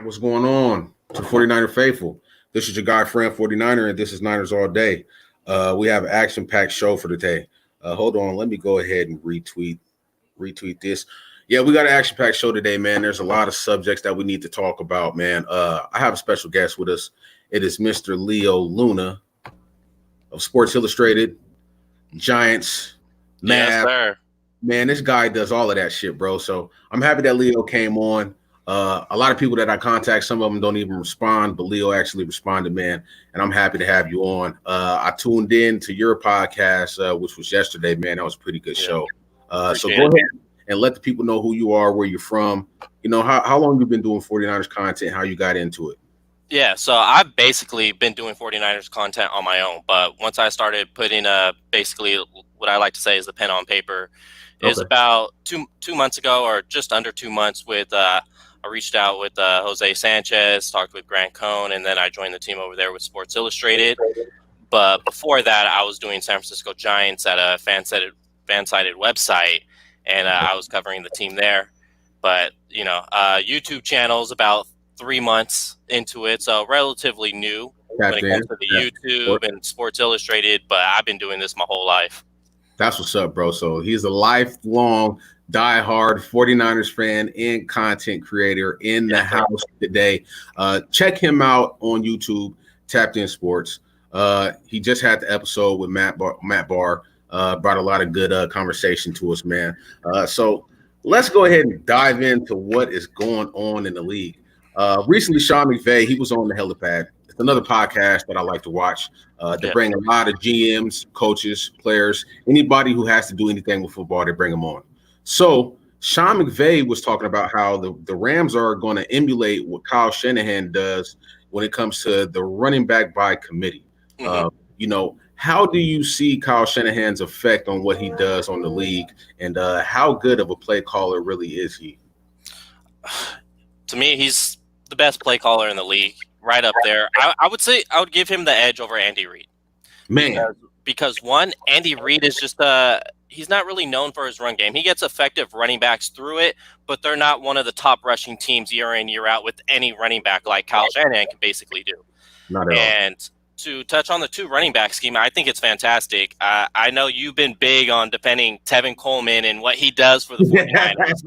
What's going on to the 49er faithful? This is your guy, Fran 49er, and this is Niners All Day. We have an action-packed show for today. Hold on. Let me go ahead and retweet this. Yeah, we got an action-packed show today, man. There's a lot of subjects that we need to talk about, man. I have a special guest with us. It is Mr. Leo Luna of Sports Illustrated, Giants, Yes, sir. Man, this guy does all of that shit, bro. So I'm happy that Leo came on. A lot of people that I contact, some of them don't even respond, but Leo actually responded, man. And I'm happy to have you on. I tuned in to your podcast, which was yesterday, man. That was a pretty good show. So go ahead and let the people know who you are, where you're from. You know, how long you've been doing 49ers content, how you got into it. Yeah, so I've basically been doing 49ers content on my own, but once I started putting basically what I like to say is the pen on paper, is about two months ago, or just under 2 months, with I reached out with Jose Sanchez, talked with Grant Cohn, and then I joined the team over there with Sports Illustrated. But before that, I was doing San Francisco Giants at a fan-sided website, and I was covering the team there. But, you know, YouTube channel's about 3 months into it, so relatively new when it comes to the YouTube and Sports Illustrated, but I've been doing this my whole life. That's what's up, bro. So he's a lifelong, diehard 49ers fan and content creator in the house today. Check him out on YouTube, Tapped In Sports. He just had the episode with Matt Barr. Brought a lot of good conversation to us, man. So let's go ahead and dive into what is going on in the league. Recently, Sean McVay, he was on the helipad. It's another podcast that I like to watch. They bring a lot of GMs, coaches, players, anybody who has to do anything with football, they bring them on. So Sean McVay was talking about how the Rams are going to emulate what Kyle Shanahan does when it comes to the running back by committee. You know, how do you see Kyle Shanahan's effect on what he does on the league, and how good of a play caller really is he? To me, he's the best play caller in the league, right up there. I would say I would give him the edge over Andy Reid. Man. Because one, Andy Reid is just he's not really known for his run game. He gets effective running backs through it, but they're not one of the top rushing teams year in, year out with any running back like Kyle Shanahan can basically do. Not at all. And to touch on the two running back scheme, I think it's fantastic. I know you've been big on defending Tevin Coleman and what he does for the 49ers.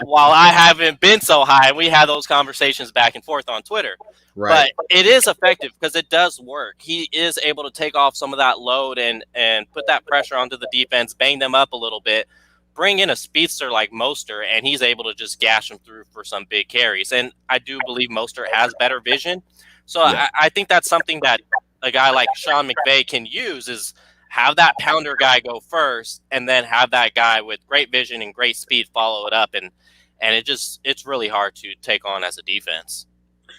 While I haven't been so high, we had those conversations back and forth on Twitter. Right. But it is effective because it does work. He is able to take off some of that load and put that pressure onto the defense, bang them up a little bit, bring in a speedster like Mostert, and he's able to just gash them through for some big carries. And I do believe Mostert has better vision. So I think that's something that a guy like Sean McVay can use, is have that pounder guy go first and then have that guy with great vision and great speed follow it up. And it's really hard to take on as a defense.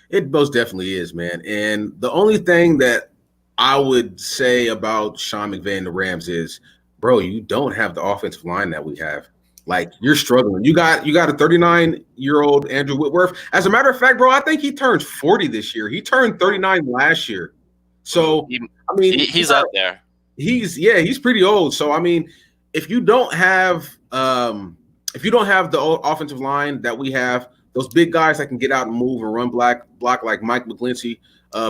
It most definitely is, man. And the only thing that I would say about Sean McVay and the Rams is, bro, you don't have the offensive line that we have. Like, you're struggling. You got a 39-year-old Andrew Whitworth. As a matter of fact, bro, I think he turns 40 this year. He turned 39 last year. So, I mean, he's up there. He's pretty old. So, I mean, if you don't have the offensive line that we have, those big guys that can get out and move and run block like Mike McGlinchey,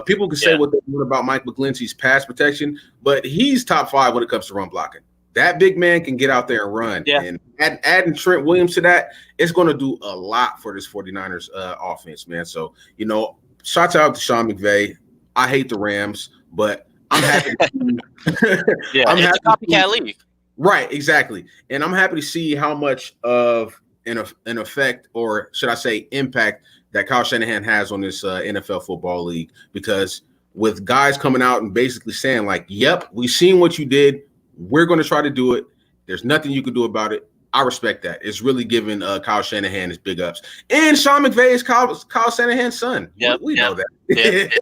people can say what they want about Mike McGlinchey's pass protection, but he's top 5 when it comes to run blocking. That big man can get out there and run. Yeah. And adding Trent Williams to that, it's going to do a lot for this 49ers offense, man. So, you know, shout out to Sean McVay. I hate the Rams, but I'm happy to see. It's a copycat league. Right, exactly. And I'm happy to see how much of an effect, or should I say impact, that Kyle Shanahan has on this NFL football league. Because with guys coming out and basically saying, like, yep, we've seen what you did. We're going to try to do it. There's nothing you can do about it. I respect that. It's really giving Kyle Shanahan his big ups. And Sean McVay is Kyle Shanahan's son. We know that. Yep.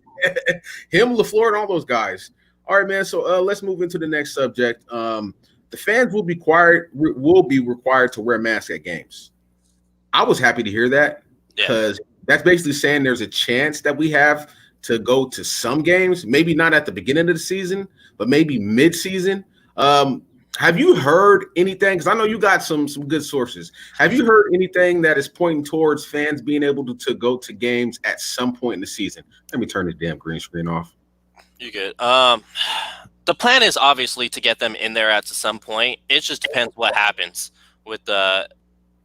Him, LaFleur, and all those guys. All right, man. So let's move into the next subject. The fans will be required to wear masks at games. I was happy to hear that, because that's basically saying there's a chance that we have to go to some games, maybe not at the beginning of the season, but maybe mid-season. Have you heard anything? Because I know you got some good sources. Have you heard anything that is pointing towards fans being able to go to games at some point in the season? Let me turn the damn green screen off. You good? The plan is obviously to get them in there at some point. It just depends what happens with the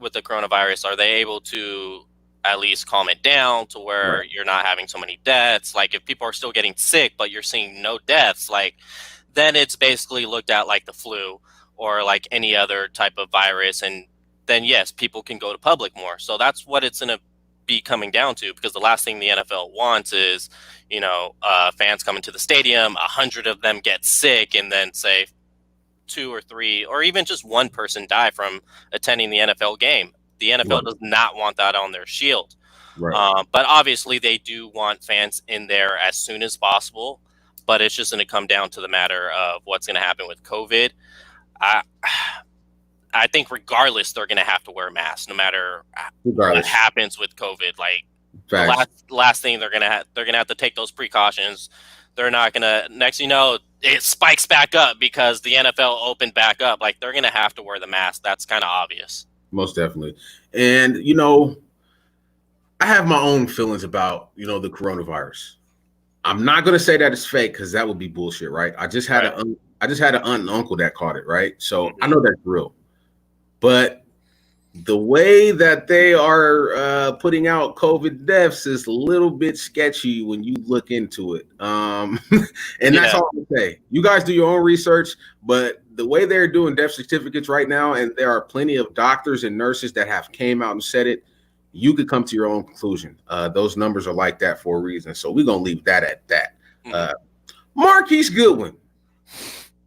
coronavirus. Are they able to at least calm it down to where you're not having so many deaths? Like if people are still getting sick, but you're seeing no deaths, like then it's basically looked at like the flu or like any other type of virus. And then yes, people can go to public more. So that's what it's going to be coming down to, because the last thing the NFL wants is, fans coming to the stadium, 100 of them get sick, and then say 2 or 3 or even just one person die from attending the NFL game. The NFL does not want that on their shield. Right. But obviously they do want fans in there as soon as possible, but it's just going to come down to the matter of what's going to happen with COVID. I think regardless, they're going to have to wear masks no matter what happens with COVID. Like the last thing they're going to have to take those precautions. They're not going to, next you know, it spikes back up because the NFL opened back up. Like they're going to have to wear the mask. That's kind of obvious. Most definitely. And, I have my own feelings about, the coronavirus. I'm not going to say that it's fake because that would be bullshit, right? I just had an aunt and uncle that caught it, right? So I know that's real. But the way that they are putting out COVID deaths is a little bit sketchy when you look into it. And that's all I say. You guys do your own research, but the way they're doing death certificates right now, and there are plenty of doctors and nurses that have came out and said it, you could come to your own conclusion. Those numbers are like that for a reason. So we're going to leave that at that. Marquise Goodwin,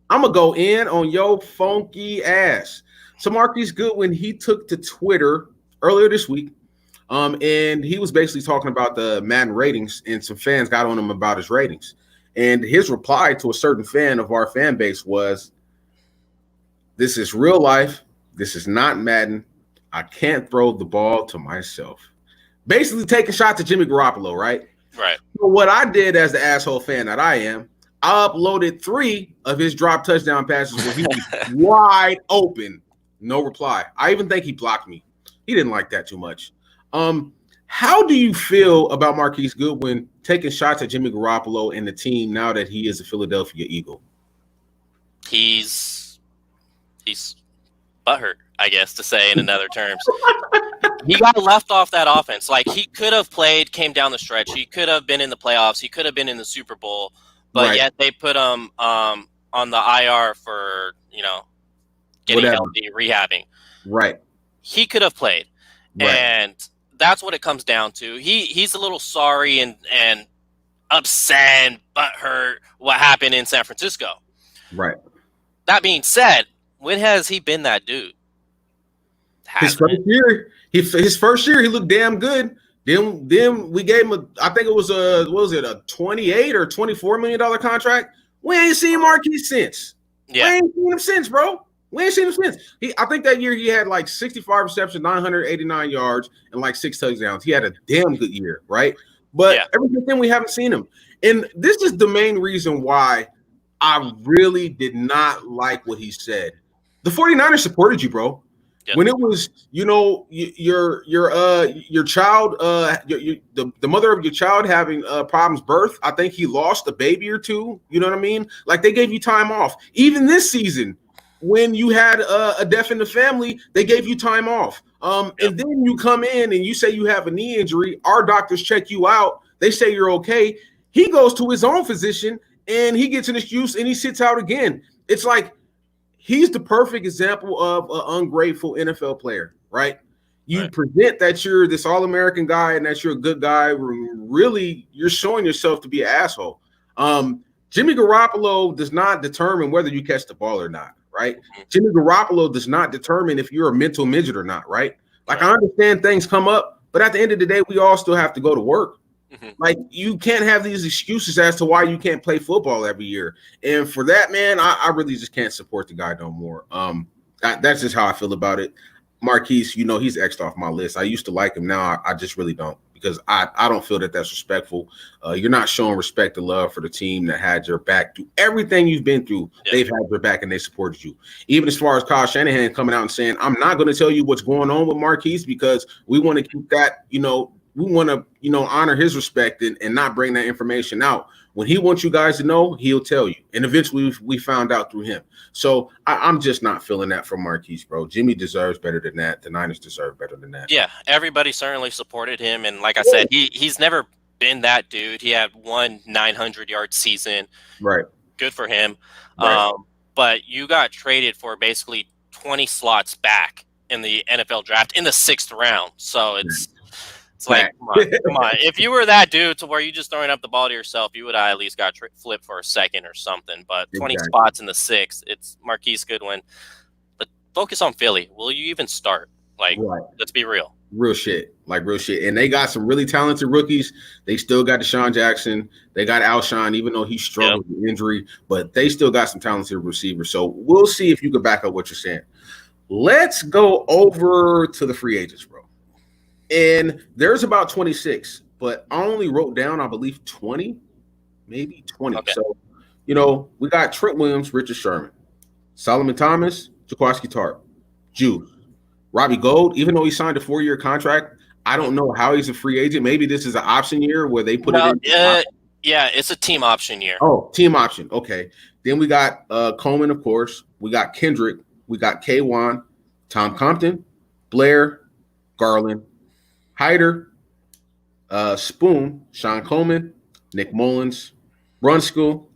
I'm going to go in on your funky ass. So Marquise Goodwin, he took to Twitter earlier this week, and he was basically talking about the Madden ratings, and some fans got on him about his ratings. And his reply to a certain fan of our fan base was, "This is real life. This is not Madden. I can't throw the ball to myself." Basically taking shots at Jimmy Garoppolo, right? Right. So what I did as the asshole fan that I am, I uploaded 3 of his drop touchdown passes where he was wide open. No reply. I even think he blocked me. He didn't like that too much. How do you feel about Marquise Goodwin taking shots at Jimmy Garoppolo and the team now that he is a Philadelphia Eagle? He's butthurt, I guess, to say in another terms. He got left off that offense. Like he could have played, came down the stretch. He could have been in the playoffs. He could have been in the Super Bowl, but yet they put him on the IR for, getting healthy, rehabbing. Right. He could have played. Right. And that's what it comes down to. He's a little sorry and upset and butthurt what happened in San Francisco. Right. That being said, when has he been that dude? His first year, he looked damn good. Then we gave him I think it was a $28 or $24 million contract. We ain't seen Marquise since. Yeah. We ain't seen him since, bro. We ain't seen him since. I think that year he had like 65 receptions, 989 yards, and like 6 touchdowns. He had a damn good year, right? But ever since then, we haven't seen him. And this is the main reason why I really did not like what he said. The 49ers supported you, bro. Yep. When it was, your child, the mother of your child having problems birth, I think he lost a baby or 2. You know what I mean? Like they gave you time off. Even this season, when you had a death in the family, they gave you time off. And then you come in and you say you have a knee injury. Our doctors check you out. They say you're okay. He goes to his own physician and he gets an excuse and he sits out again. It's like he's the perfect example of an ungrateful NFL player, right? You present that you're this All-American guy and that you're a good guy. Really, you're showing yourself to be an asshole. Jimmy Garoppolo does not determine whether you catch the ball or not. Right? Jimmy Garoppolo does not determine if you're a mental midget or not, right? Like I understand things come up, but at the end of the day, we all still have to go to work. Like you can't have these excuses as to why you can't play football every year. And for that, man, I really just can't support the guy no more. That's just how I feel about it. Marquise, he's X'd off my list. I used to like him. Now I just really don't. because I don't feel that that's respectful. You're not showing respect and love for the team that had your back through everything you've been through. Yeah. They've had your back and they supported you. Even as far as Kyle Shanahan coming out and saying, I'm not going to tell you what's going on with Marquise because we want to keep that, we want to, honor his respect and not bring that information out. When he wants you guys to know, he'll tell you. And eventually we found out through him. So I'm just not feeling that from Marquise, bro. Jimmy deserves better than that. The Niners deserve better than that. Yeah, everybody certainly supported him. And like I said, he's never been that dude. He had one 900-yard season. Right. Good for him. Right. But you got traded for basically 20 slots back in the NFL draft in the 6th round. So it's like, come on. If you were that dude to where you just throwing up the ball to yourself, you would have at least got flipped for a second or something. But 20 spots in the 6th, it's Marquise Goodwin. But focus on Philly. Will you even start? Let's be real. Real shit. And they got some really talented rookies. They still got Deshaun Jackson. They got Alshon, even though he struggled with injury. But they still got some talented receivers. So we'll see if you can back up what you're saying. Let's go over to the free agents, bro. And there's about 26, but I only wrote down, I believe, 20, maybe 20. Okay. So, we got Trent Williams, Richard Sherman, Solomon Thomas, Jaquiski Tartt, Jude, Robbie Gould. Even though he signed a 4-year contract, I don't know how he's a free agent. Maybe this is an option year where they put it in. Yeah, it's a team option year. Oh, team option. Okay. Then we got Coleman, of course. We got Kendrick. We got K1, Tom Compton, Blair, Garland, Hyder, Spoon, Sean Coleman, Nick Mullins, Brunskill,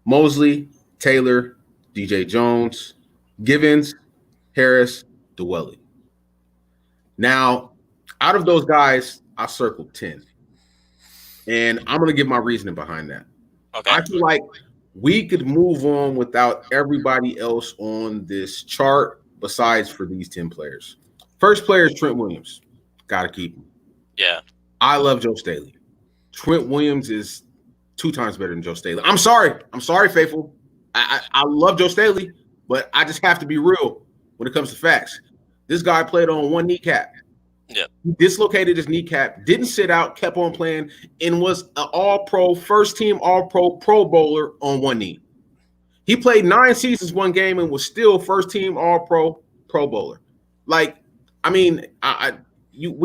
Mosley, Taylor, DJ Jones, Givens, Harris, Dwelly. Now, out of those guys, I circled 10. And I'm going to give my reasoning behind that. Okay. I feel like we could move on without everybody else on this chart besides for these 10 players. First player is Trent Williams. Got to keep him. Yeah. I love Joe Staley. Trent Williams is 2 times better than Joe Staley. I'm sorry, faithful. I love Joe Staley, but I just have to be real when it comes to facts. This guy played on one kneecap. Yeah. He dislocated his kneecap, didn't sit out, kept on playing, and was an all-pro, first-team all-pro, Pro Bowler on one knee. He played 9 seasons, 1 game, and was still first-team all-pro, Pro Bowler. We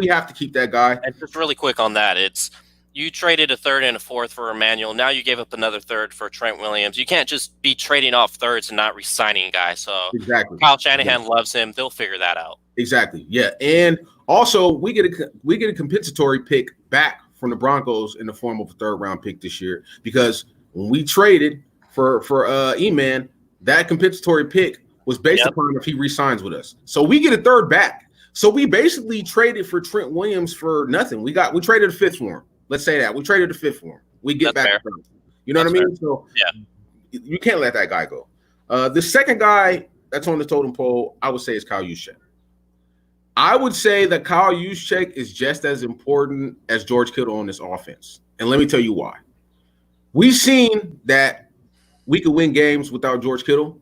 have to keep that guy. And just really quick on that, it's you traded a 3rd and a 4th for Emmanuel. Now you gave up another 3rd for Trent Williams. You can't just be trading off 3rds and not re-signing guys. So exactly, Kyle Shanahan loves him. They'll figure that out. Exactly. Yeah, and also we get a compensatory pick back from the Broncos in the form of a 3rd round pick this year because when we traded for E-Man, that compensatory pick was based upon if he re-signs with us. So we get a 3rd back. So we basically traded for Trent Williams for nothing. We traded a 5th for him. Let's say that. We traded a 5th for him. We get back. You know what I mean? So you can't let that guy go. The second guy that's on the totem pole, I would say, is Kyle Juszczyk. I would say that Kyle Juszczyk is just as important as George Kittle on this offense. And let me tell you why. We've seen that we could win games without George Kittle,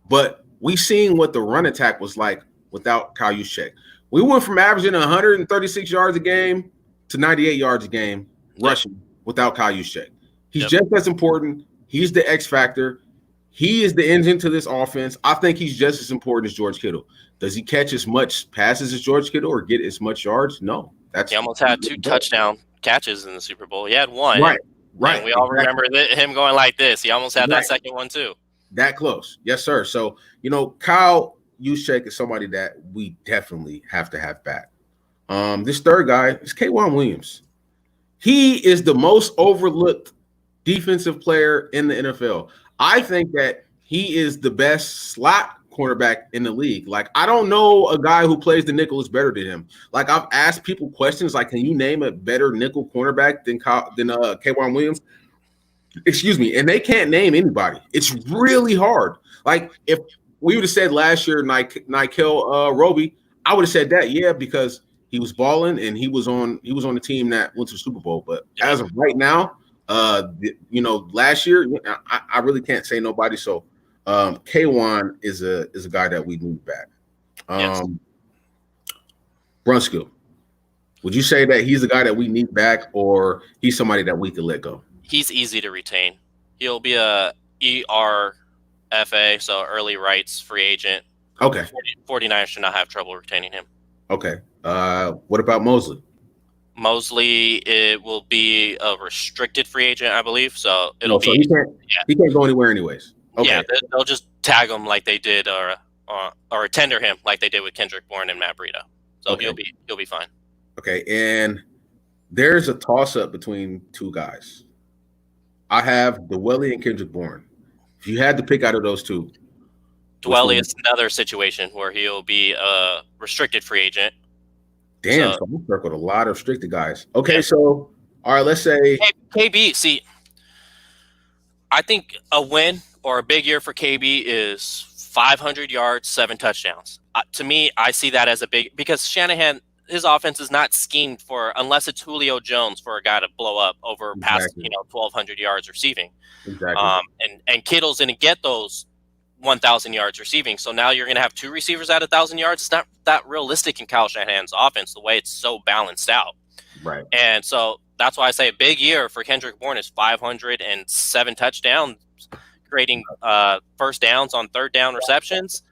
but we've seen what the run attack was like without Kyle Juszczyk. We went from averaging 136 yards a game to 98 yards a game rushing without Kyle Juszczyk. He's just as important. He's the X factor. He is the engine to this offense. I think he's just as important as George Kittle. Does he catch as much passes as George Kittle or get as much yards? No. He almost had 2 touchdown catches in the Super Bowl. He had 1. Right. And we all remember him going like this. He almost had that second one too. That close. Yes, sir. So, Kyle Juszczyk is somebody that we definitely have to have back. This 3rd guy is K1 Williams. He is the most overlooked defensive player in the NFL. I think that he is the best slot cornerback in the league. I don't know a guy who plays the nickel is better than him. I've asked people questions can you name a better nickel cornerback than K1 Williams? Excuse me. And they can't name anybody. It's really hard. If we would have said last year, Nikel Roby, I would have said that, because he was balling and he was on the team that went to the Super Bowl. But as of right now, last year, I really can't say nobody. So K1 is a guy that we need back. Brunskill. Would you say that he's the guy that we need back, or he's somebody that we could let go? He's easy to retain. He'll be a ERFA, so early rights free agent. Okay. 49ers should not have trouble retaining him. Okay. What about Mosley? Mosley, it will be a restricted free agent, I believe. So it'll So be he can't go anywhere anyways. Okay. Yeah, they'll just tag him like they did, or tender him like they did with Kendrick Bourne and Matt Breida. So Okay. he'll be fine. Okay, and there's a toss-up between two guys. I have Dwelley and Kendrick Bourne. If you had to pick out of those two, Dwelley is another situation where he'll be a restricted free agent. Damn, so we circled a lot of restricted guys. Okay, yeah. So all right, let's say KB. See, I think a win or a big year for KB is 500 yards, 7 touchdowns. To me, I see that as a big, because Shanahan, his offense is not schemed for, unless it's Julio Jones, for a guy to blow up over past 1,200 yards receiving. Exactly. And Kittle's going to get those 1,000 yards receiving. So now you're going to have 2 receivers at 1,000 yards. It's not that realistic in Kyle Shanahan's offense, the way it's so balanced out. Right. And so that's why I say a big year for Kendrick Bourne is 507 touchdowns, creating first downs on third down receptions.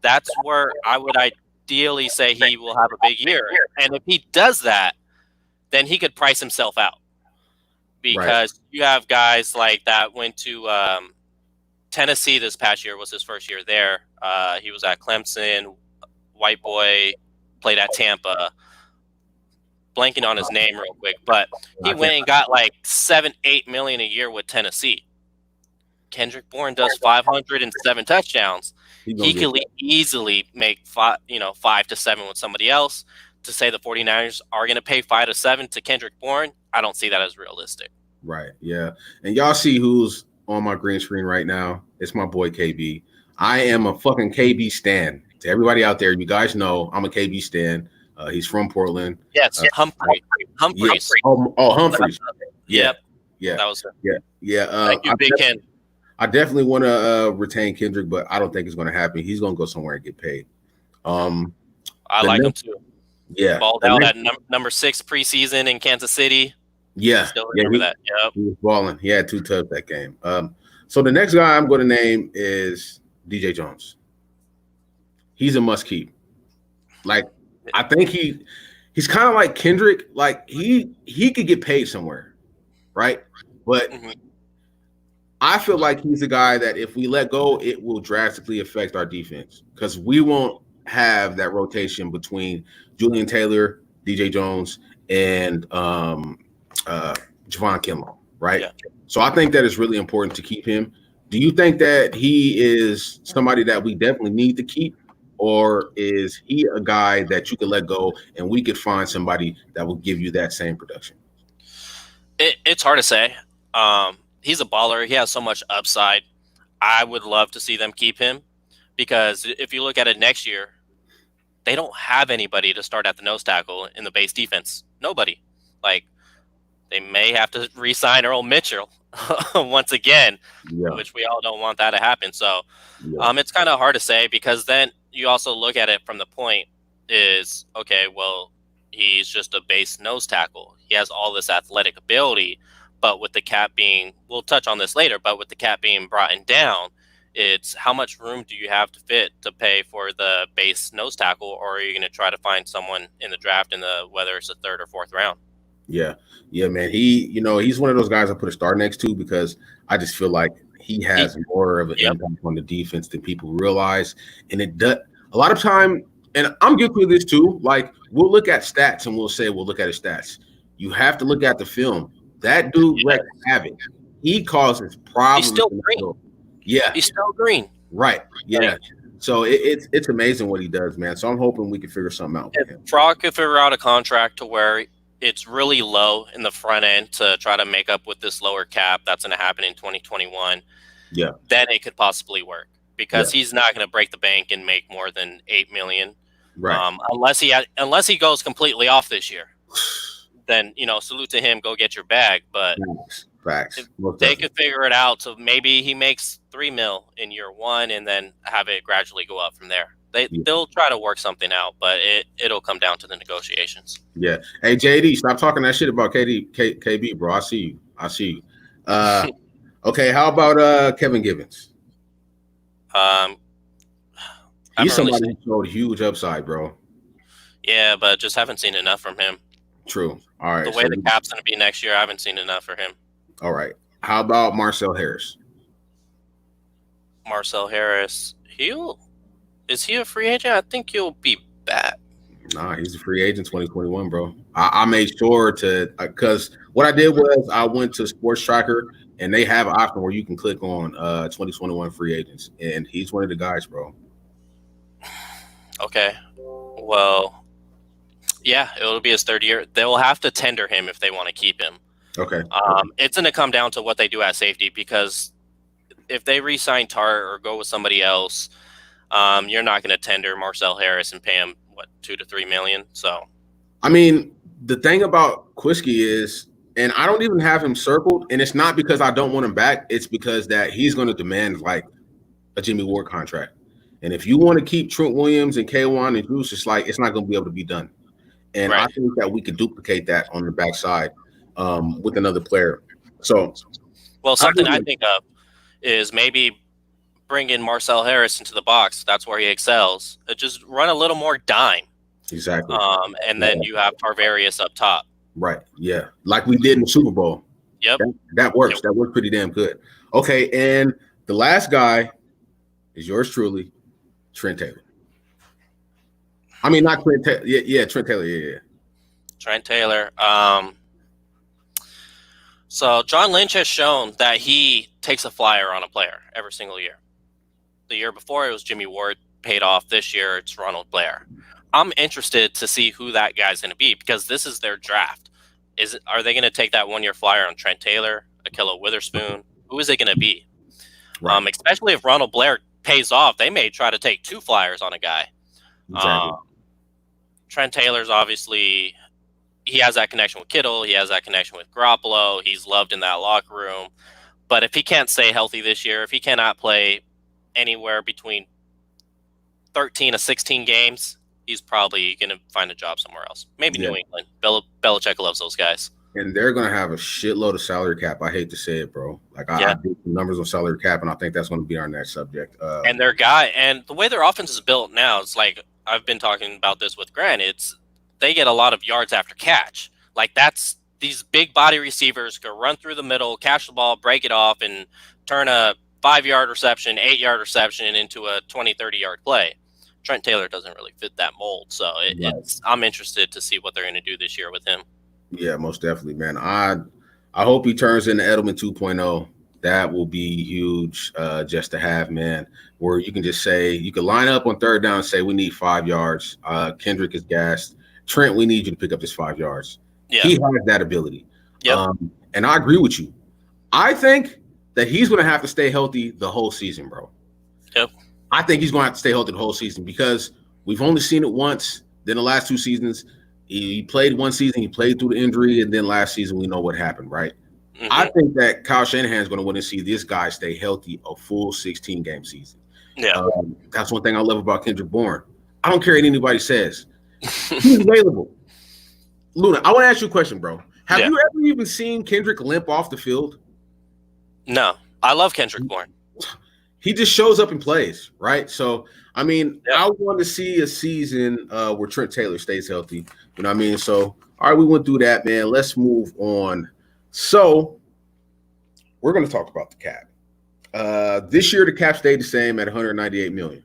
That's where I would ideally say he will have a big year. And if he does that, then he could price himself out, because you have guys like that went to Tennessee this past year, was his first year there. He was at Clemson, white boy, played at Tampa. Blanking on his name real quick, but he went and got like $7-8 million a year with Tennessee. Kendrick Bourne does 507 touchdowns. He could easily make 5 to 7 with somebody else. To say the 49ers are going to pay 5 to 7 to Kendrick Bourne, I don't see that as realistic. Right. Yeah. And y'all see who's on my green screen right now. It's my boy KB. I am a fucking KB stan. To everybody out there, you guys know I'm a KB stan. He's from Portland. Yes, Humphreys. Oh, Humphreys. Yep. Yeah. That was Yeah. Thank you, Big Ken. I definitely want to retain Kendrick, but I don't think it's going to happen. He's going to go somewhere and get paid. I like him too. Yeah. Balled out at number 6 preseason in Kansas City. Yeah. Still remember that. Yep. He was balling. He had 2 tubs that game. So the next guy I'm going to name is DJ Jones. He's a must keep. Like, I think he's kind of like Kendrick. Like he could get paid somewhere, right? But I feel like he's a guy that if we let go, it will drastically affect our defense, because we won't have that rotation between Julian Taylor, DJ Jones, and Javon Kinlaw, right? Yeah. So I think that it's really important to keep him. Do you think that he is somebody that we definitely need to keep? Or is he a guy that you could let go and we could find somebody that will give you that same production? It's hard to say. He's a baller. He has so much upside. I would love to see them keep him, because if you look at it next year, they don't have anybody to start at the nose tackle in the base defense. Nobody. Like, they may have to re-sign Earl Mitchell once again, which we all don't want that to happen. So it's kind of hard to say, because then you also look at it from the point is, okay, well, he's just a base nose tackle. He has all this athletic ability, but with the cap being, we'll touch on this later, but with the cap being brought down, it's how much room do you have to fit to pay for the base nose tackle, or are you going to try to find someone in the draft whether it's the 3rd or 4th round? Yeah, man. He's one of those guys I put a star next to, because I just feel like he has more of an impact on the defense than people realize. And it does a lot of time, and I'm guilty of this too. Like, we'll look at stats and we'll look at his stats. You have to look at the film. That dude wreaks havoc. He causes problems. He's still green. Yeah. He's still green. Right. Yeah. So it's amazing what he does, man. So I'm hoping we can figure something out with him. Frog could figure out a contract to where it's really low in the front end to try to make up with this lower cap that's going to happen in 2021. Yeah. Then it could possibly work, because he's not going to break the bank and make more than $8 million. Right. Unless he goes completely off this year. Then, salute to him, go get your bag. But Facts. They could figure it out. So maybe he makes $3 million in year 1 and then have it gradually go up from there. They'll try to work something out, but it'll come down to the negotiations. Yeah. Hey, JD, stop talking that shit about KB, bro. I see you. Okay, how about Kevin Givens? He's somebody who showed huge upside, bro. Yeah, but just haven't seen enough from him. True. All right. The way the cap's going to be next year, I haven't seen enough for him. All right. How about Marcel Harris? Marcel Harris, is he a free agent? I think he'll be back. Nah, he's a free agent 2021, bro. I made sure to, because what I did was I went to Sports Tracker and they have an option where you can click on 2021 free agents, and he's one of the guys, bro. Okay. Well, yeah, it'll be his third year. They will have to tender him if they want to keep him. Okay. It's going to come down to what they do at safety, because if they re-sign Tart or go with somebody else, you're not going to tender Marcel Harris and pay him $2 to $3 million. So, I mean, the thing about Quisky is, and I don't even have him circled, and it's not because I don't want him back. It's because that he's going to demand like a Jimmy Ward contract. And if you want to keep Trent Williams and K1 and Juice, it's like it's not going to be able to be done. And I think that we could duplicate that on the backside with another player. So, well, something I think of is maybe bring in Marcel Harris into the box. That's where he excels. Just run a little more dime. Exactly. And then you have Tarvarius up top. Right. Yeah. Like we did in the Super Bowl. Yep. That works. Yep. That worked pretty damn good. Okay. And the last guy is yours truly, Trent Taylor. I mean, not Trent Taylor. Yeah, Trent Taylor. Yeah. Trent Taylor. So John Lynch has shown that he takes a flyer on a player every single year. The year before it was Jimmy Ward, paid off. This year it's Ronald Blair. I'm interested to see who that guy's going to be, because this is their draft. Are they going to take that 1 year flyer on Trent Taylor, Ahkello Witherspoon? Who is it going to be? Right. Especially if Ronald Blair pays off, they may try to take 2 flyers on a guy. Exactly. Trent Taylor's obviously, he has that connection with Kittle. He has that connection with Garoppolo. He's loved in that locker room. But if he can't stay healthy this year, if he cannot play anywhere between 13 to 16 games, he's probably going to find a job somewhere else. Maybe New England. Belichick loves those guys. And they're going to have a shitload of salary cap. I hate to say it, bro. Like, I did some numbers on salary cap, and I think that's going to be our next subject. And the way their offense is built now, it's like, I've been talking about this with Grant, they get a lot of yards after catch. Like, that's these big body receivers can run through the middle, catch the ball, break it off, and turn a 5-yard reception, 8-yard reception into a 20, 30-yard play. Trent Taylor doesn't really fit that mold. So I'm interested to see what they're going to do this year with him. Yeah, most definitely, man. I hope he turns into Edelman 2.0. That will be huge just to have, man, where you can just say, you can line up on third down and say, we need 5 yards. Kendrick is gassed. Trent, we need you to pick up this 5 yards. Yeah. He has that ability. Yep. And I agree with you. I think that he's going to have to stay healthy the whole season, bro. Yep. I think he's going to have to stay healthy the whole season, because we've only seen it once. Then the last 2 seasons, he played one season, he played through the injury, and then last season we know what happened, right? Mm-hmm. I think that Kyle Shanahan is going to want to see this guy stay healthy a full 16-game season. Yeah. That's one thing I love about Kendrick Bourne. I don't care what anybody says. He's available. Luna, I want to ask you a question, bro. Have you ever even seen Kendrick limp off the field? No. I love Kendrick Bourne. He just shows up and plays, right? So, I mean, I want to see a season where Trent Taylor stays healthy. You know what I mean? So, all right, we went through that, man. Let's move on. So, we're going to talk about the cap. This year, the cap stayed the same at $198 million.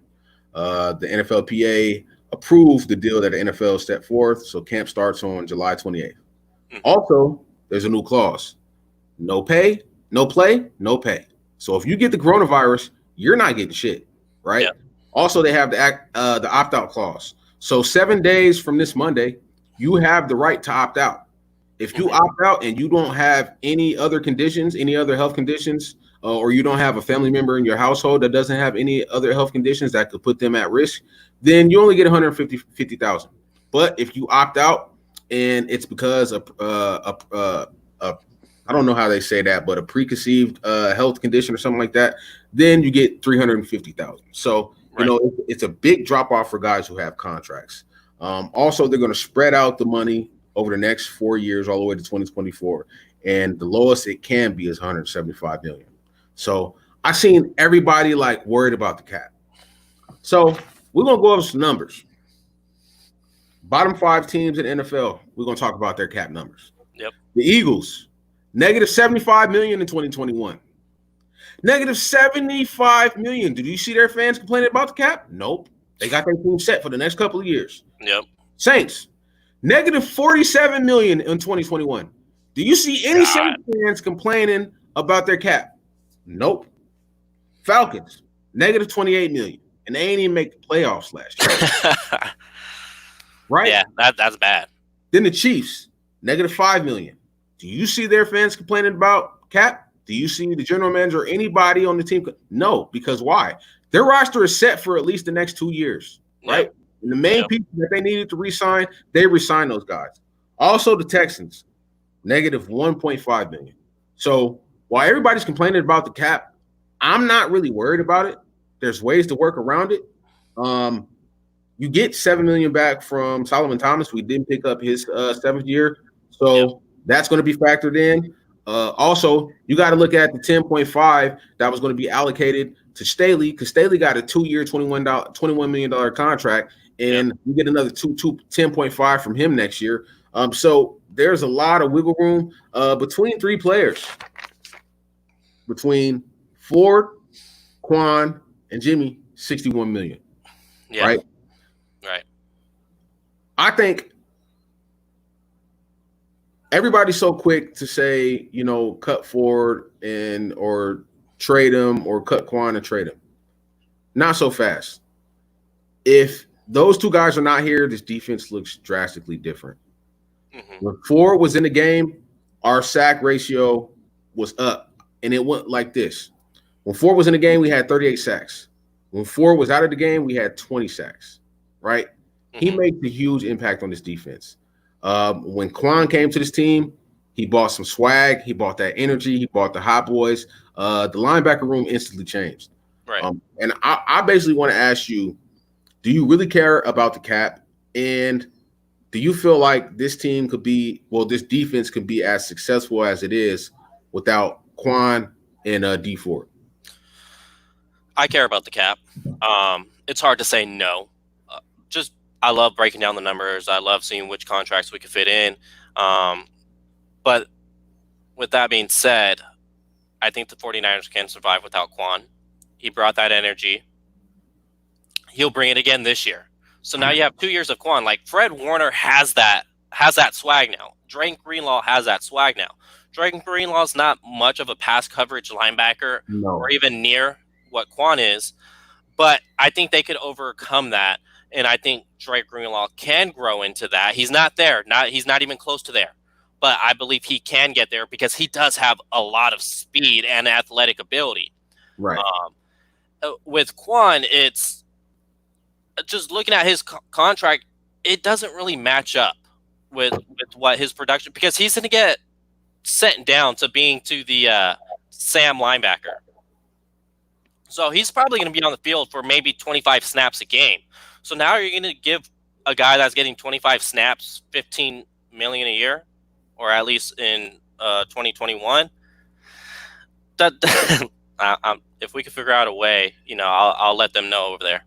The NFLPA approved the deal that the NFL set forth, so camp starts on July 28th. Also, there's a new clause. No pay, no play, no pay. So if you get the coronavirus, you're not getting shit, right? Yeah. Also, they have the opt-out clause. So 7 days from this Monday, you have the right to opt out. If you opt out and you don't have any other conditions, any other health conditions, or you don't have a family member in your household that doesn't have any other health conditions that could put them at risk, then you only get $150,000. But if you opt out and it's because of I don't know how they say that, but a preconceived health condition or something like that, then you get $350,000. So You know, it's a big drop off for guys who have contracts. Also, they're going to spread out the money over the next 4 years, all the way to 2024, and the lowest it can be is 175 million. So I seen everybody like worried about the cap. So we're gonna go over some numbers. Bottom 5 teams in NFL, we're gonna talk about their cap numbers. Yep. The Eagles, negative 75 million in 2021. Negative 75 million. Did you see their fans complaining about the cap? Nope. They got their team set for the next couple of years. Yep. Saints, negative 47 million in 2021. Do you see any Saints fans complaining about their cap? Nope. Falcons, negative 28 million. And they ain't even make the playoffs last year. Right? Yeah, that's bad. Then the Chiefs, negative 5 million. Do you see their fans complaining about cap? Do you see the general manager or anybody on the team? No, because why? Their roster is set for at least the next 2 years, right? Yep. And the main people that they needed to re-sign, they re-signed those guys. Also, the Texans, negative 1.5 million. So while everybody's complaining about the cap, I'm not really worried about it. There's ways to work around it. You get $7 million back from Solomon Thomas. We didn't pick up his 7th year, so that's going to be factored in. Also, you got to look at the 10.5 that was going to be allocated to Staley, because Staley got a 2-year, $21 million contract, and you get another 10.5 from him next year. So there's a lot of wiggle room between 3 players, between Ford, Quan, and Jimmy. 61 million. Yeah. Right. I think everybody's so quick to say, you know, cut Ford or trade him, or cut Quan and trade him. Not so fast. If those 2 guys are not here, this defense looks drastically different. Mm-hmm. When Ford was in the game, our sack ratio was up, and it went like this. When Ford was in the game, we had 38 sacks. When Ford was out of the game, we had 20 sacks, right? Mm-hmm. He made a huge impact on this defense. When Quan came to this team, he bought some swag. He bought that energy. He bought the hot boys. The linebacker room instantly changed. Right. And I basically want to ask you, do you really care about the cap? And do you feel like this team could be, this defense could be as successful as it is without Quan and D Ford? I care about the cap. It's hard to say no. I love breaking down the numbers. I love seeing which contracts we could fit in. But with that being said, I think the 49ers can survive without Quan. He brought that energy. He'll bring it again this year. So now you have 2 years of Quan. Like, Fred Warner has that swag now. Drake Greenlaw has that swag now. Drake Greenlaw's not much of a pass coverage linebacker or even near what Quan is, but I think they could overcome that, and I think Drake Greenlaw can grow into that. He's not there. He's not even close to there, but I believe he can get there because he does have a lot of speed and athletic ability. Right. With Quan, it's just looking at his contract, it doesn't really match up with what his production, because he's going to get sent down to being to the Sam linebacker. So he's probably going to be on the field for maybe 25 snaps a game. So now you're going to give a guy that's getting 25 snaps $15 million a year, or at least in 2021. That if we could figure out a way, I'll let them know over there.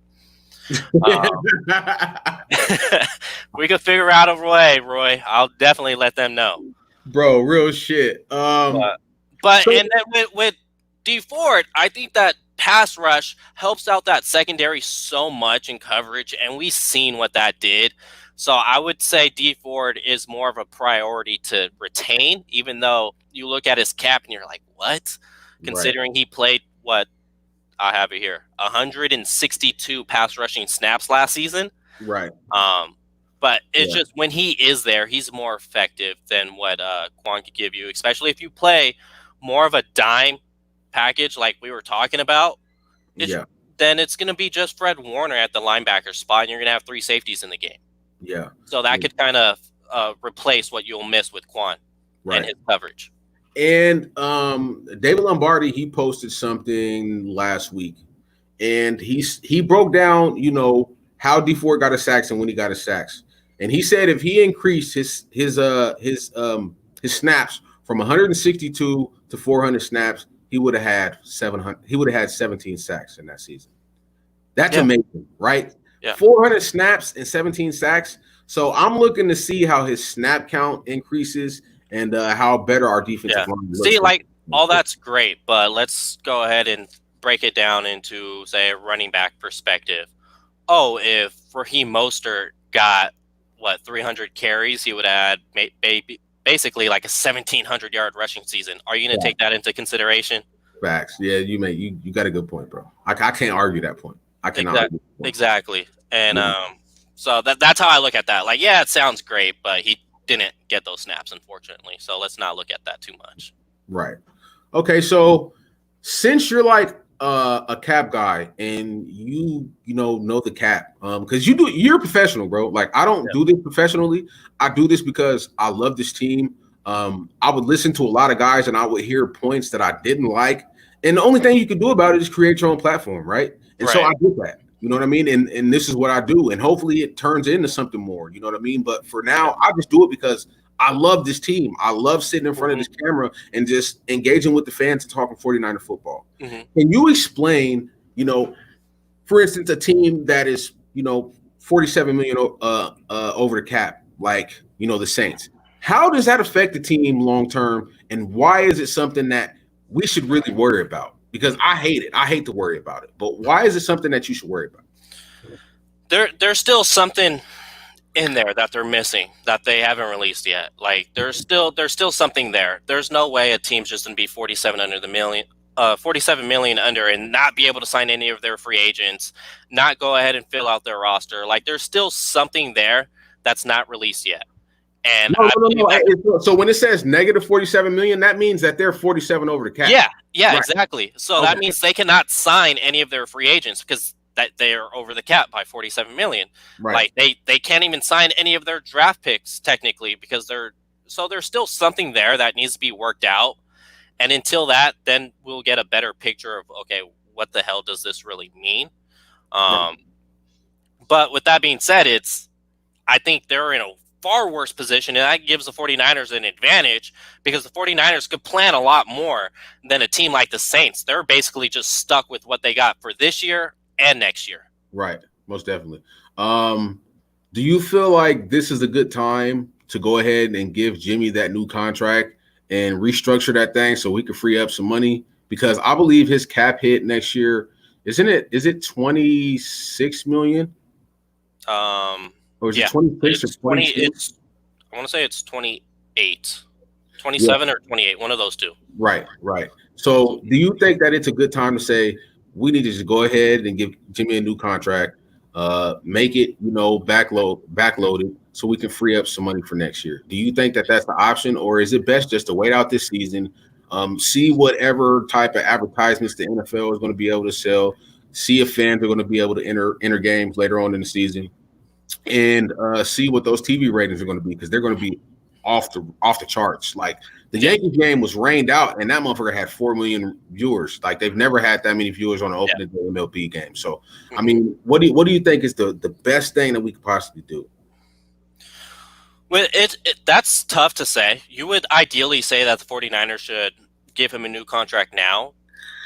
We could figure out a way, Roy. I'll definitely let them know, bro. Real shit. And then with D Ford, I think that pass rush helps out that secondary so much in coverage, and we've seen what that did. So I would say D Ford is more of a priority to retain, even though you look at his cap and you're like, what? Considering he played what I have it here, 162 pass rushing snaps last season. Right. But it's just when he is there, he's more effective than what Quan could give you, especially if you play more of a dime package like we were talking about. Then it's going to be just Fred Warner at the linebacker spot, and you're going to have 3 safeties in the game. Yeah. So that could kind of replace what you'll miss with Quan and his coverage. And David Lombardi, he posted something last week, and he broke down, how D Ford got his sacks and when he got his sacks. And he said if he increased his snaps from 162 to 400 snaps, he would have had 700. He would have had 17 sacks in that season. That's amazing, right? Yeah. 400 snaps and 17 sacks. So I'm looking to see how his snap count increases and how better our defensive line looks. See, all that's great, but let's go ahead and break it down into, say, a running back perspective. Oh, if Raheem Mostert got 300 carries, he would add basically like a 1,700-yard rushing season. Are you going to take that into consideration? Facts. Yeah, you got a good point, bro. I can't argue that point. I cannot argue that point. Exactly. And so that's how I look at that. Like, yeah, it sounds great, but he didn't get those snaps, unfortunately. So let's not look at that too much. Right. Okay, so since you're like a cap guy and you know the cap, because you're a professional, bro. Like, I don't do this professionally. I do this because I love this team. I would listen to a lot of guys and I would hear points that I didn't like, and the only thing you could do about it is create your own platform, right? And so I do that. You know what I mean? And this is what I do, and hopefully it turns into something more. You know what I mean? But for now, I just do it because I love this team. I love sitting in front of this camera and just engaging with the fans and talking 49er football. Can you explain, for instance, a team that is, $47 million over the cap, like, the Saints? How does that affect the team long term, and why is it something that we should really worry about? Because I hate it. I hate to worry about it. But why is it something that you should worry about? There's still something in there that they're missing that they haven't released yet. Like, there's still something there. There's no way a team's just gonna be 47 million under and not be able to sign any of their free agents, not go ahead and fill out their roster. Like, there's still something there that's not released yet. And no. So when it says negative 47 million, that means that they're 47 over the cap. Yeah, right. Exactly. So that means they cannot sign any of their free agents because that they are over the cap by 47 million. Right. Like, they can't even sign any of their draft picks technically because there's still something there that needs to be worked out. And until that, then we'll get a better picture of, okay, what the hell does this really mean? But with that being said, I think they're in a far worse position, and that gives the 49ers an advantage because the 49ers could plan a lot more than a team like the Saints. They're basically just stuck with what they got for this year and next year. Right, most definitely. Do you feel like this is a good time to go ahead and give Jimmy that new contract and restructure that thing so we can free up some money? Because I believe his cap hit next year, is it 26 million? Or is it 26 or 22? I want to say it's 28. 27 or 28, one of those two. Right. So do you think that it's a good time to say we need to just go ahead and give Jimmy a new contract, make it, backloaded so we can free up some money for next year? Do you think that that's the option, or is it best just to wait out this season, see whatever type of advertisements the NFL is going to be able to sell, see if fans are going to be able to enter games later on in the season, and see what those TV ratings are going to be, because they're going to be off the charts. Like, the Yankees game was rained out, and that motherfucker had 4 million viewers. Like, they've never had that many viewers on an opening day MLB game. So, I mean, what do you think is the best thing that we could possibly do? Well, that's tough to say. You would ideally say that the 49ers should give him a new contract now,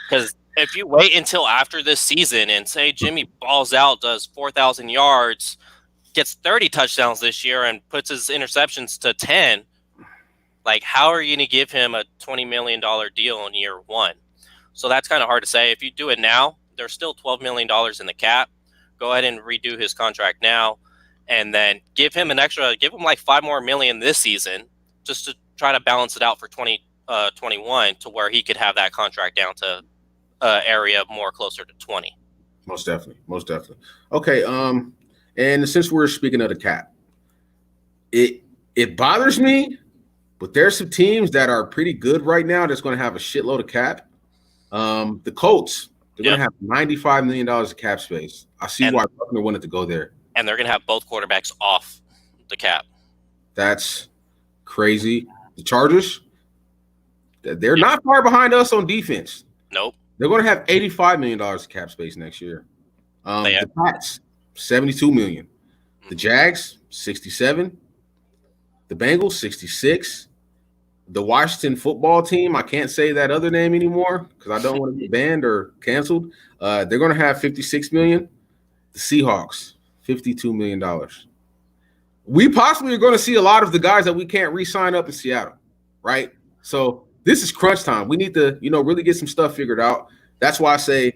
because if you wait until after this season and say Jimmy balls out, does 4,000 yards, gets 30 touchdowns this year, and puts his interceptions to 10, like, how are you going to give him a $20 million deal in year one? So that's kind of hard to say. If you do it now, there's still $12 million in the cap. Go ahead and redo his contract now, and then give him like $5 more million this season, just to try to balance it out for 2021 to where he could have that contract down to area more closer to 20. Most definitely. Okay. And since we're speaking of the cap, it bothers me, but there's some teams that are pretty good right now that's going to have a shitload of cap. The Colts, they're going to have $95 million of cap space. I see why Buckner wanted to go there. And they're going to have both quarterbacks off the cap. That's crazy. The Chargers, they're not far behind us on defense. Nope. They're going to have $85 million of cap space next year. The Pats, $72 million. The Jags, $67. The Bengals, $66. The Washington football team, I can't say that other name anymore because I don't want to be banned or canceled. They're going to have $56 million. The Seahawks, $52 million. We possibly are going to see a lot of the guys that we can't re-sign up in Seattle, right? So this is crunch time. We need to, really get some stuff figured out. That's why I say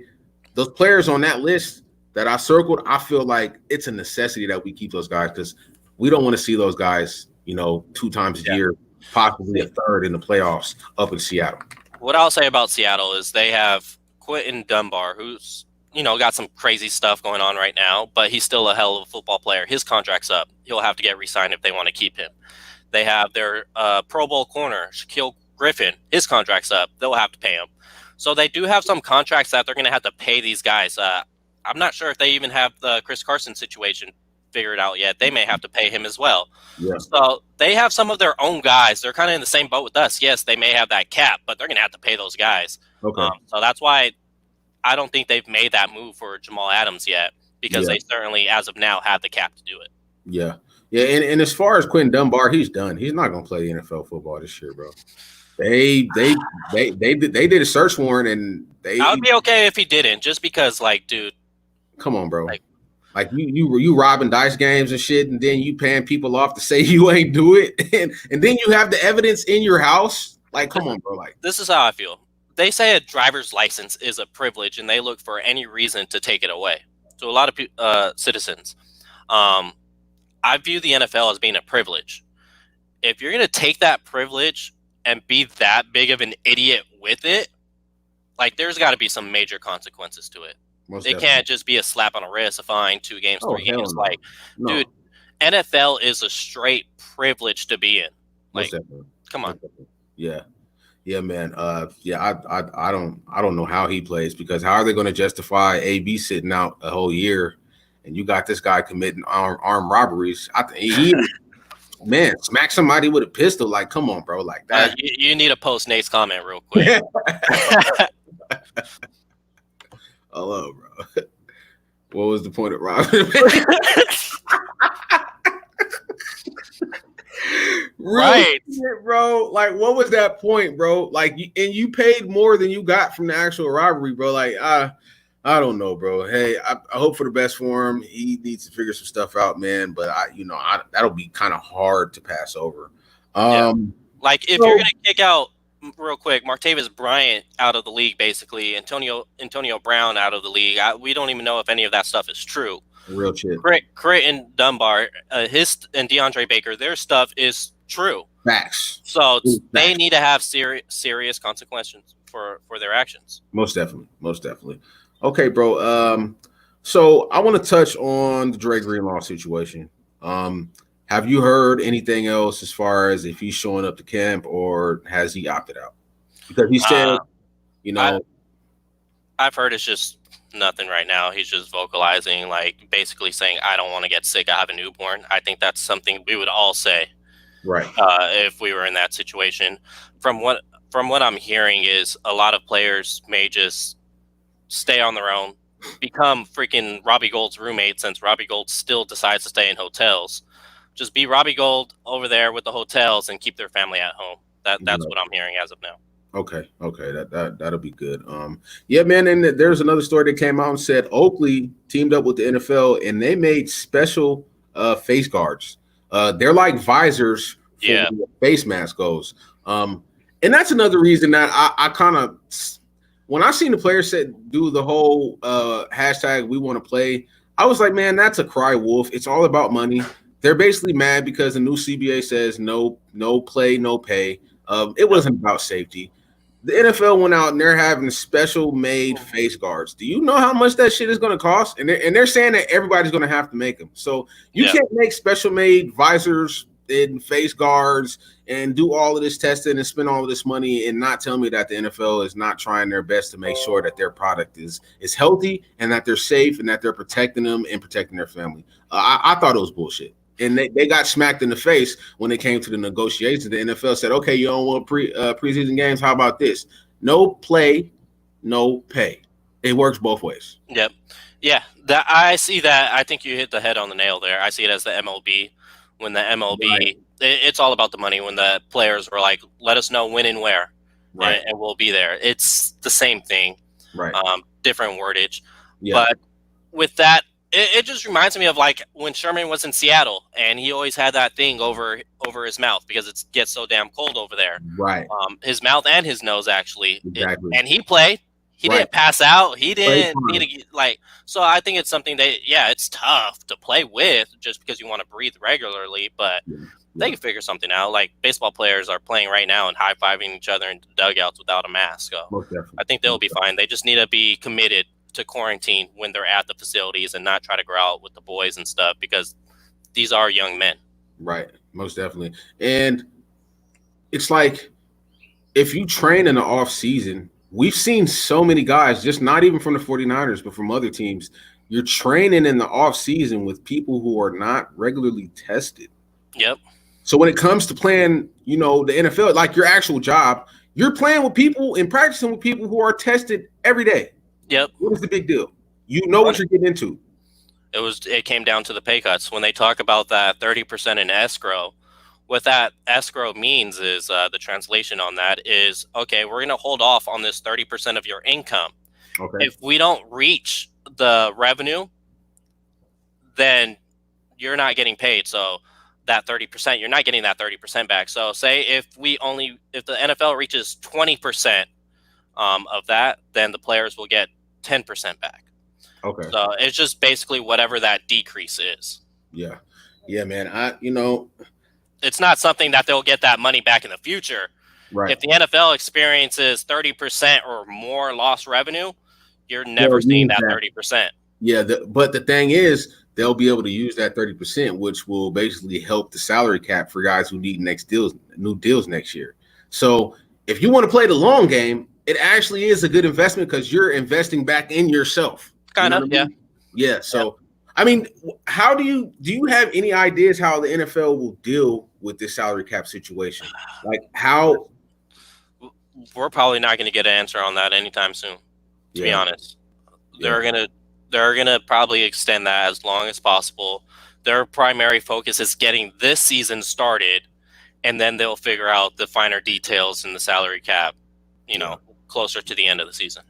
those players on that list that I circled, I feel like it's a necessity that we keep those guys because we don't want to see those guys, 2 times a year, possibly a third in the playoffs up in Seattle. What I'll say about Seattle is they have Quentin Dunbar, who's, got some crazy stuff going on right now, but he's still a hell of a football player. His contract's up. He'll have to get re-signed if they want to keep him. They have their Pro Bowl corner, Shaquille Griffin. His contract's up. They'll have to pay him. So they do have some contracts that they're going to have to pay these guys. I'm not sure if they even have the Chris Carson situation figured out yet. They may have to pay him as well. Yeah. So they have some of their own guys. They're kind of in the same boat with us. Yes, they may have that cap, but they're going to have to pay those guys. Okay. So that's why I don't think they've made that move for Jamal Adams yet because they certainly, as of now, have the cap to do it. Yeah. Yeah, and as far as Quentin Dunbar, he's done. He's not going to play NFL football this year, bro. They did a search warrant, and I would be okay if he didn't, just because, dude. Come on, bro. Like you robbing dice games and shit, and then you paying people off to say you ain't do it, and then you have the evidence in your house. Like, come on, bro. Like, this is how I feel. They say a driver's license is a privilege, and they look for any reason to take it away. So a lot of citizens, I view the NFL as being a privilege. If you're going to take that privilege and be that big of an idiot with it, there's got to be some major consequences to it. It can't just be a slap on the wrist, a fine, 2 games, 3 games. No. Dude, NFL is a straight privilege to be in. Come on. Yeah, man. I don't know how he plays because how are they going to justify AB sitting out a whole year, and you got this guy committing armed robberies? I think he smack somebody with a pistol. Like, come on, bro. Like that. You need to post Nate's comment real quick. Hello, bro. What was the point of robbing? Right, bro. Like, what was that point, bro? Like, and you paid more than you got from the actual robbery, bro. Like, I don't know, bro. Hey, I hope for the best for him. He needs to figure some stuff out, man. But that'll be kind of hard to pass over. If you're gonna kick out real quick, Martavis Bryant out of the league, basically Antonio Brown out of the league. We don't even know if any of that stuff is true. Real shit. Crit and Dunbar, his and DeAndre Baker, their stuff is true. Facts. So they need to have serious consequences for their actions. Most definitely. Okay, bro. So I want to touch on the Dre Greenlaw situation. Have you heard anything else as far as if he's showing up to camp or has he opted out? Because he said, I've heard it's just nothing right now. He's just vocalizing, basically saying, I don't want to get sick. I have a newborn. I think that's something we would all say. Right. If we were in that situation. From what I'm hearing is a lot of players may just stay on their own, become freaking Robbie Gould's roommate since Robbie Gould still decides to stay in hotels. Just be Robbie Gould over there with the hotels and keep their family at home. That's what I'm hearing as of now. Okay, that'll be good. Yeah, man. And there's another story that came out and said Oakley teamed up with the NFL and they made special face guards. They're like visors for where the face mask goes. And that's another reason that I kind of, when I seen the players do the whole hashtag we want to play, I was like, man, that's a cry wolf. It's all about money. They're basically mad because the new CBA says no play, no pay. It wasn't about safety. The NFL went out and they're having special made face guards. Do you know how much that shit is going to cost? And they're saying that everybody's going to have to make them. So you can't make special made visors and face guards and do all of this testing and spend all of this money and not tell me that the NFL is not trying their best to make sure that their product is healthy and that they're safe and that they're protecting them and protecting their family. I thought it was bullshit. And they got smacked in the face when it came to the negotiations. The NFL said, okay, you don't want preseason games. How about this? No play, no pay. It works both ways. Yep. Yeah, that I see that. I think you hit the head on the nail there. I see it as the MLB. When the MLB, Right. it's all about the money. When the players were like, "Let us know when and where, Right. and we'll be there." It's the same thing, Right. different wordage. Yeah. But with that, it just reminds me of like when Sherman was in Seattle, and he always had that thing over his mouth because it gets so damn cold over there. Right. His mouth and his nose actually. Exactly. And he played. He Right. didn't pass out. He Play didn't time. need to like. So I think it's something that it's tough to play with just because you want to breathe regularly, but they can figure something out. Like baseball players are playing right now and high-fiving each other in the dugouts without a mask. So Most definitely. I think they'll be fine. They just need to be committed to quarantine when they're at the facilities and not try to go out with the boys and stuff because these are young men. Right. Most definitely. And it's like if you train in the off season, we've seen so many guys, just not even from the 49ers, but from other teams. You're training in the off season with people who are not regularly tested. Yep. So when it comes to playing, the NFL, like your actual job, you're playing with people and practicing with people who are tested every day. Yep. What is the big deal? You know what you're getting into. It came down to the pay cuts. When they talk about that 30% in escrow, what that escrow means is the translation on that is, okay, we're going to hold off on this 30% of your income. Okay. If we don't reach the revenue, then you're not getting paid. So that 30%, you're not getting that 30% back. So say if the NFL reaches 20% of that, then the players will get 10% back. Okay. So it's just basically whatever that decrease is. Yeah. Yeah, man. It's not something that they'll get that money back in the future. Right. If the NFL experiences 30% or more lost revenue, you're never seeing that 30%. Yeah, but the thing is, they'll be able to use that 30%, which will basically help the salary cap for guys who need new deals next year. So if you want to play the long game, it actually is a good investment because you're investing back in yourself. Kind of, yeah. Yeah. So, I mean, how do you have any ideas how the NFL will deal with this salary cap situation? Like how? We're probably not going to get an answer on that anytime soon, to be honest. They're gonna probably extend that as long as possible. Their primary focus is getting this season started, and then they'll figure out the finer details in the salary cap, closer to the end of the season.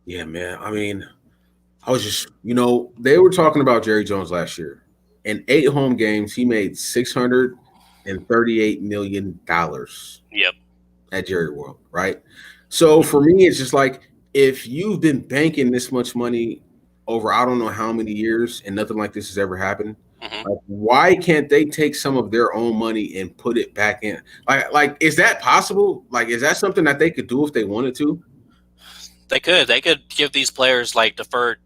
Yeah, man. I mean, I was just, they were talking about Jerry Jones last year. In 8 home games, he made $638 million. Yep. At Jerry World, right? So for me, it's just like if you've been banking this much money over I don't know how many years and nothing like this has ever happened, like, why can't they take some of their own money and put it back in? Like, is that possible? Like, is that something that they could do if they wanted to? They could give these players like deferred,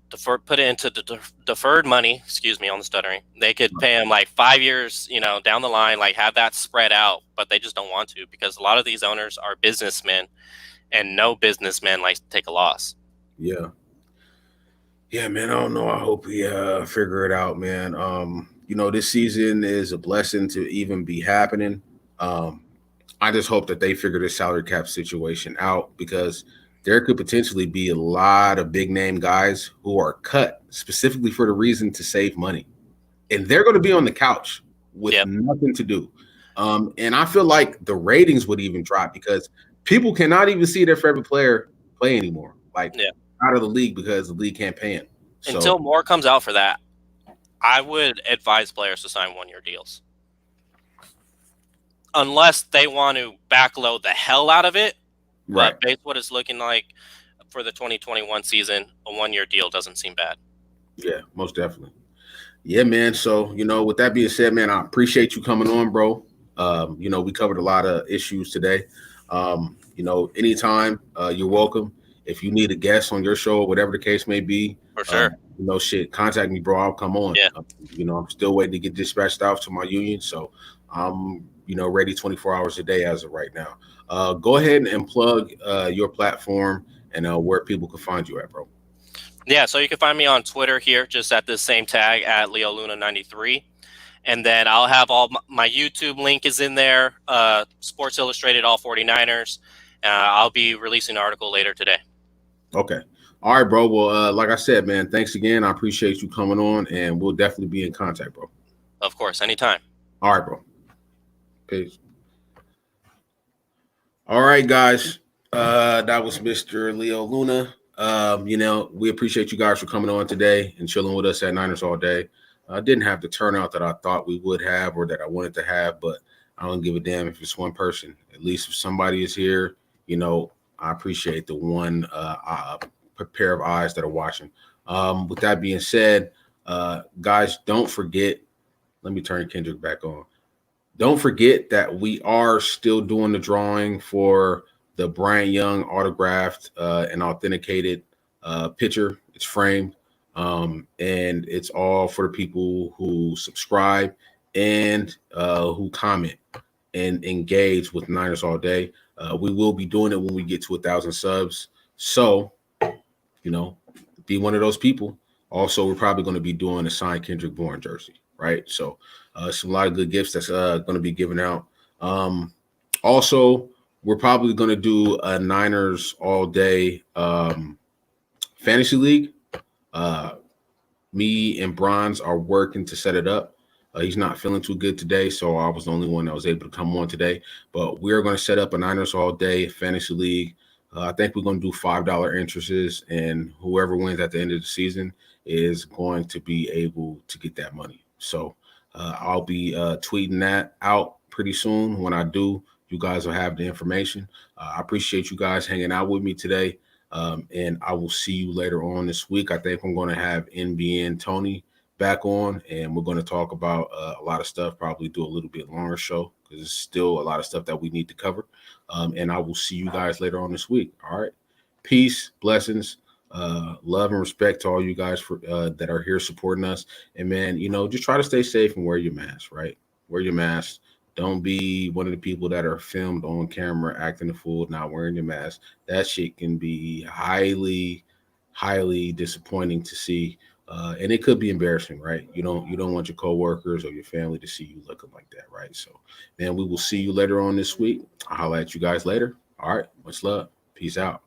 put it into the deferred money. Excuse me on the stuttering. They could pay them like 5 years, down the line, like have that spread out, but they just don't want to because a lot of these owners are businessmen, and no businessman likes to take a loss. Yeah. Yeah, man. I don't know. I hope we figure it out, man. This season is a blessing to even be happening. I just hope that they figure this salary cap situation out because there could potentially be a lot of big name guys who are cut specifically for the reason to save money. And they're going to be on the couch with nothing to do. And I feel like the ratings would even drop because people cannot even see their favorite player play anymore, out of the league because the league can't pay him. So, until more comes out for that, I would advise players to sign 1-year deals. Unless they want to backload the hell out of it. Right. But based what it's looking like for the 2021 season, a 1-year deal doesn't seem bad. Yeah, most definitely. Yeah, man. So, with that being said, man, I appreciate you coming on, bro. We covered a lot of issues today. Anytime, you're welcome. If you need a guest on your show, whatever the case may be, for sure. Contact me, bro. I'll come on. Yeah. I'm still waiting to get dispatched off to my union. So I'm, ready 24 hours a day as of right now. Go ahead and plug your platform and where people can find you at, bro. Yeah, so you can find me on Twitter here, just at the same tag at LeoLuna93. And then I'll have all my YouTube link is in there, Sports Illustrated, all 49ers. I'll be releasing an article later today. Okay. All right, bro. Well, like I said, man, thanks again. I appreciate you coming on, and we'll definitely be in contact, bro. Of course, anytime. All right, bro. Peace. All right, guys. That was Mr. Leo Luna. We appreciate you guys for coming on today and chilling with us at Niners All Day. I didn't have the turnout that I thought we would have or that I wanted to have, but I don't give a damn if it's one person. At least if somebody is here, I appreciate the one pair of eyes that are watching. With that being said, guys, don't forget. Let me turn Kendrick back on. Don't forget that we are still doing the drawing for the Bryant Young autographed and authenticated picture. It's framed, and it's all for the people who subscribe and who comment and engage with Niners All Day. We will be doing it when we get to 1,000 subs. So, be one of those people. Also, we're probably going to be doing a signed Kendrick Bourne jersey, right? So, some a lot of good gifts that's going to be given out. Also, we're probably going to do a Niners All Day fantasy league. Me and Bronze are working to set it up. He's not feeling too good today, so I was the only one that was able to come on today. But we're going to set up a Niners All Day fantasy league. I think we're going to do $5 entrances, and whoever wins at the end of the season is going to be able to get that money. So I'll be tweeting that out pretty soon. When I do, you guys will have the information. I appreciate you guys hanging out with me today, and I will see you later on this week. I think I'm going to have NBN Tony back on, and we're going to talk about a lot of stuff, probably do a little bit longer show because there's still a lot of stuff that we need to cover. And I will see you guys later on this week. All right. Peace, blessings, love and respect to all you guys for that are here supporting us. And man, just try to stay safe and wear your mask, right? Wear your mask. Don't be one of the people that are filmed on camera acting a fool, not wearing your mask. That shit can be highly, highly disappointing to see. And it could be embarrassing, right? You don't want your coworkers or your family to see you looking like that, right? So, man, we will see you later on this week. I'll holler at you guys later. All right, much love. Peace out.